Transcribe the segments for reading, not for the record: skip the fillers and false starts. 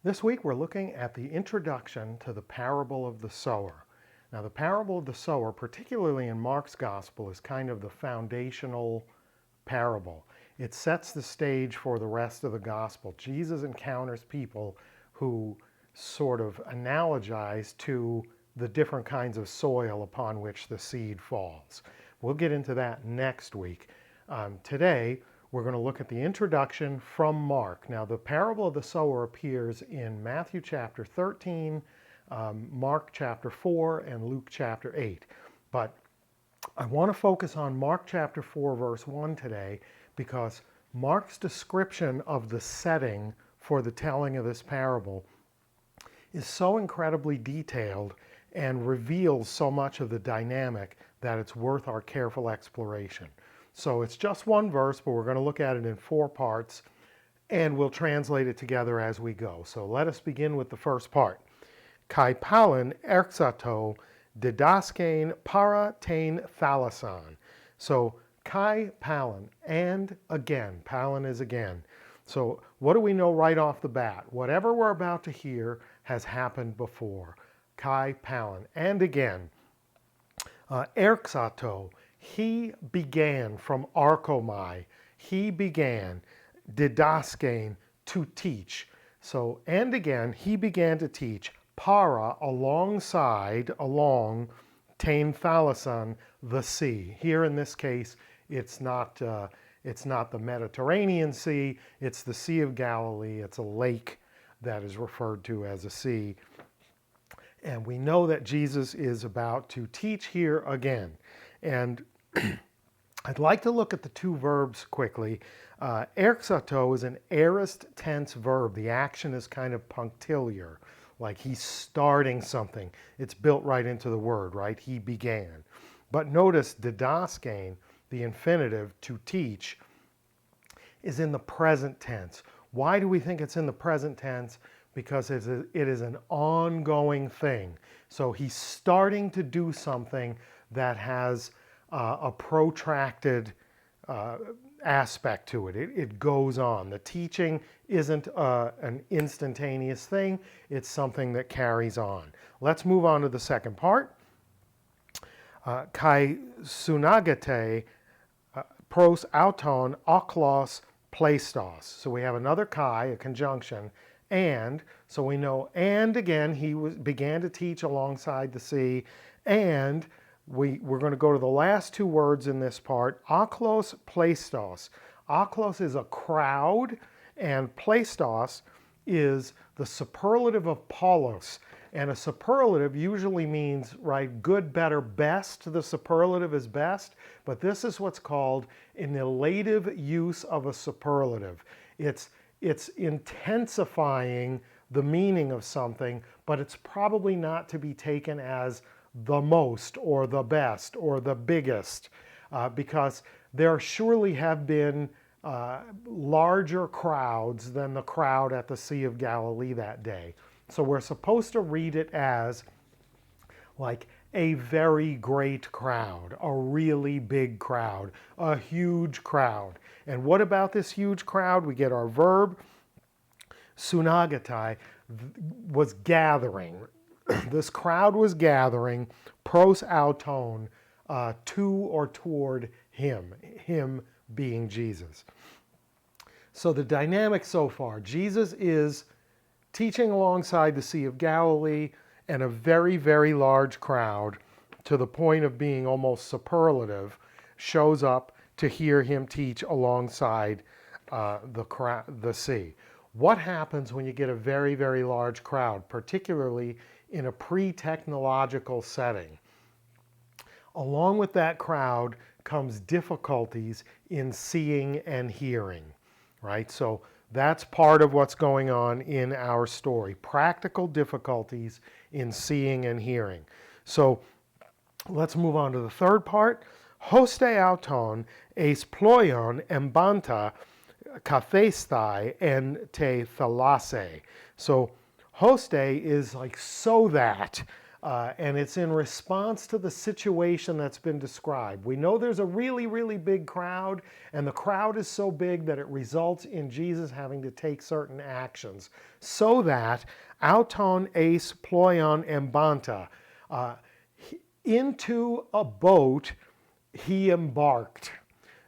This week we're looking at the introduction to the parable of the sower. Now the parable of the sower, particularly in Mark's gospel, is kind of the foundational parable. It sets the stage for the rest of the gospel. Jesus encounters people who sort of analogize to the different kinds of soil upon which the seed falls. We'll get into that next week. Today, we're going to look at the introduction from Mark. Now, the parable of the sower appears in Matthew chapter 13, Mark chapter 4, and Luke chapter 8. But I want to focus on Mark chapter 4, verse 1 today, because Mark's description of the setting for the telling of this parable is so incredibly detailed and reveals so much of the dynamic that it's worth our careful exploration. So it's just one verse, but we're going to look at it in 4 parts, and we'll translate it together as we go. So let us begin with the first part. Kai palin erxato didaskein para tein thalasan. So kai palin, and again. Palin is again. So what do we know right off the bat? Whatever we're about to hear has happened before. Kai palin, and again. Erxato, he began, from arkomai, he began, didaskein, to teach. So, and again, he began to teach, para, alongside, along, tein thalasan, the sea. Here in this case, it's not the Mediterranean Sea, it's the Sea of Galilee. It's a lake that is referred to as a sea. And we know that Jesus is about to teach here again. And I'd like to look at the 2 verbs quickly. Erxato is an aorist tense verb. The action is kind of punctiliar, like he's starting something. It's built right into the word, right? He began. But notice didaskein, the infinitive, to teach, is in the present tense. Why do we think it's in the present tense? Because it is an ongoing thing. So he's starting to do something that has a protracted aspect to it. It goes on. The teaching isn't an instantaneous thing. It's something that carries on. Let's move on to the second part. Kai sunagate pros auton oklos pleistos. So we have another kai, a conjunction, and, so we know, and again, he began to teach alongside the sea, and we're going to go to the last 2 words in this part, aklos pleistos. Aklos is a crowd, and pleistos is the superlative of polos. And a superlative usually means, right, good, better, best. The superlative is best, but this is what's called an elative use of a superlative. It's intensifying the meaning of something, but it's probably not to be taken as the most or the best or the biggest, because there surely have been larger crowds than the crowd at the Sea of Galilee that day. So we're supposed to read it as like a very great crowd, a really big crowd, a huge crowd. And what about this huge crowd? We get our verb, sunagatai, was gathering. This crowd was gathering, pros auton, to or toward him being Jesus. So the dynamic so far, Jesus is teaching alongside the Sea of Galilee, and a very, very large crowd, to the point of being almost superlative, shows up to hear him teach alongside the sea. What happens when you get a very, very large crowd, particularly in a pre-technological setting? Along with that crowd comes difficulties in seeing and hearing, right? So that's part of what's going on in our story. Practical difficulties in seeing and hearing. So let's move on to the third part. Hoste auton eis ploion embanta kathestai en te thalase. So hoste is like so that. And it's in response to the situation that's been described. We know there's a really, really big crowd, and the crowd is so big that it results in Jesus having to take certain actions. So that, auton eis ploion embanta, into a boat he embarked.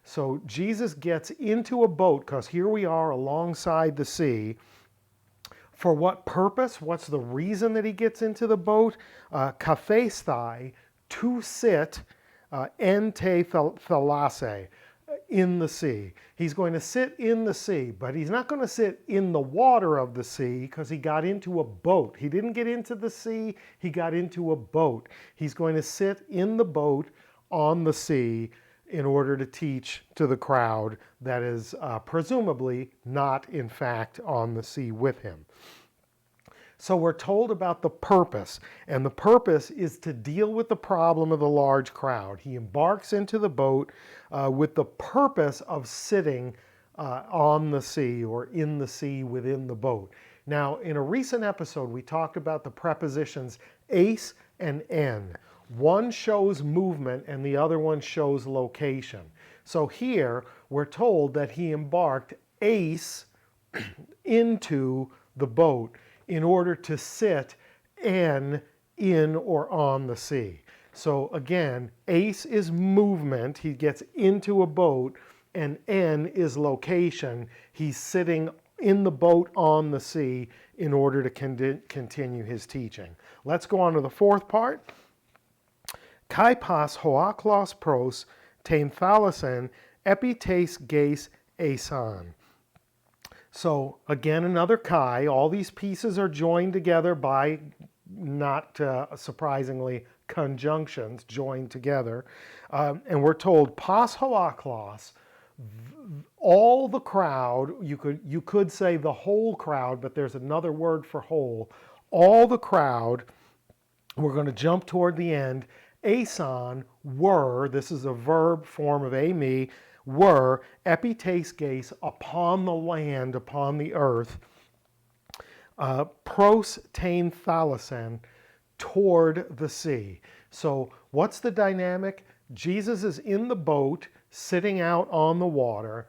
So Jesus gets into a boat, because here we are alongside the sea. For what purpose? What's the reason that he gets into the boat? Kaphesthai, to sit, en te thalase, in the sea. He's going to sit in the sea, but he's not going to sit in the water of the sea because he got into a boat. He didn't get into the sea, he got into a boat. He's going to sit in the boat on the sea in order to teach to the crowd that is presumably not in fact on the sea with him. So we're told about the purpose, and the purpose is to deal with the problem of the large crowd. He embarks into the boat with the purpose of sitting on the sea or in the sea within the boat. Now, in a recent episode, we talked about the prepositions eis and en. One shows movement and the other one shows location. So here we're told that he embarked eis into the boat in order to sit en in or on the sea. So again, eis is movement. He gets into a boat, and en is location. He's sitting in the boat on the sea in order to continue his teaching. Let's go on to the fourth part. Kai pas hoaklos pros tein thalasen epites geis esan. So again, another chi. All these pieces are joined together by, not surprisingly, conjunctions joined together. And we're told pas hoaklos, all the crowd, you could say the whole crowd, but there's another word for whole. All the crowd, we're going to jump toward the end. Ason were, this is a verb form of ame, were epites geis, upon the land, upon the earth, pros tein thalasen, toward the sea. So what's the dynamic? Jesus is in the boat, sitting out on the water.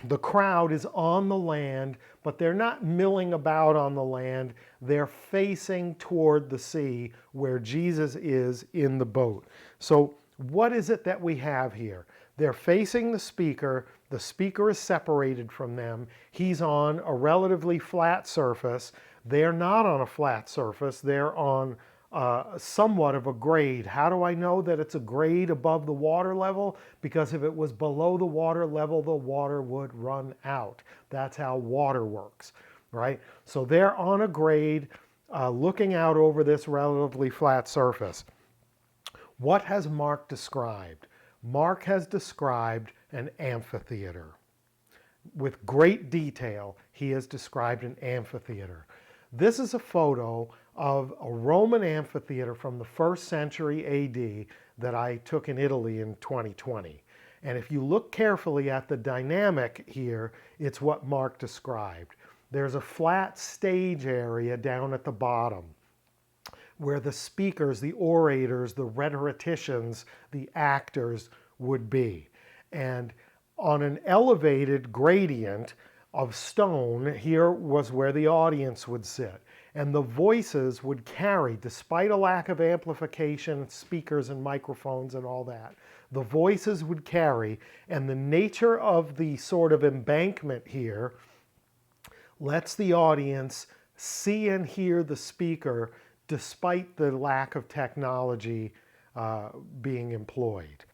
The crowd is on the land, but they're not milling about on the land. They're facing toward the sea where Jesus is in the boat. So what is it that we have here? They're facing the speaker. The speaker is separated from them. He's on a relatively flat surface. They're not on a flat surface. They're on somewhat of a grade. How do I know that it's a grade above the water level? Because if it was below the water level, the water would run out. That's how water works, right? So they're on a grade looking out over this relatively flat surface. What has Mark described? Mark has described an amphitheater. With great detail, he has described an amphitheater. This is a photo of a Roman amphitheater from the 1st century AD that I took in Italy in 2020. And if you look carefully at the dynamic here, it's what Mark described. There's a flat stage area down at the bottom where the speakers, the orators, the rhetoricians, the actors would be. And on an elevated gradient of stone, here was where the audience would sit. And the voices would carry, despite a lack of amplification, speakers and microphones and all that, the voices would carry, and the nature of the sort of embankment here lets the audience see and hear the speaker despite the lack of technology being employed.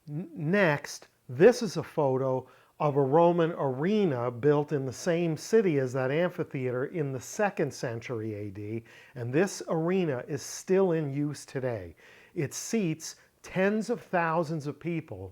Next, this is a photo of a Roman arena built in the same city as that amphitheater in the 2nd century AD, and this arena is still in use today. It seats tens of thousands of people,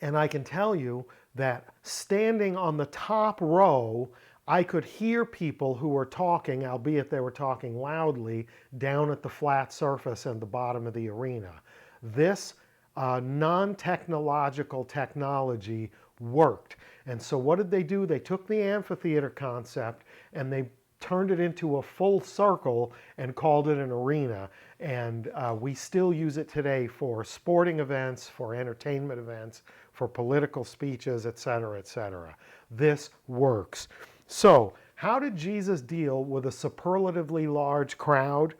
and I can tell you that standing on the top row, I could hear people who were talking, albeit they were talking loudly, down at the flat surface and the bottom of the arena. This non-technological technology worked. And so what did they do? They took the amphitheater concept and they turned it into a full circle and called it an arena. And we still use it today for sporting events, for entertainment events, for political speeches, etc., etc. This works. So, how did Jesus deal with a superlatively large crowd?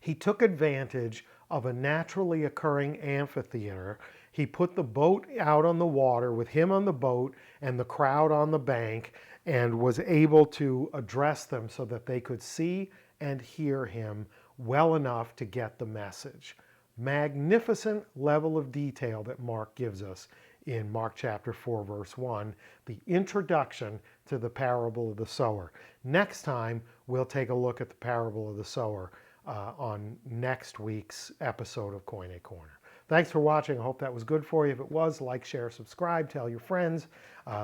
He took advantage of a naturally occurring amphitheater. He put the boat out on the water with him on the boat and the crowd on the bank, and was able to address them so that they could see and hear him well enough to get the message. Magnificent level of detail that Mark gives us in Mark chapter 4, verse 1, the introduction to the parable of the sower. Next time, we'll take a look at the parable of the sower on next week's episode of Koine Corner. Thanks for watching. I hope that was good for you. If it was, like, share, subscribe, tell your friends,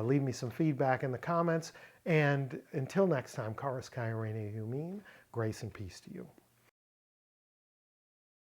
leave me some feedback in the comments. And until next time, Charis Kairene Humin, grace and peace to you.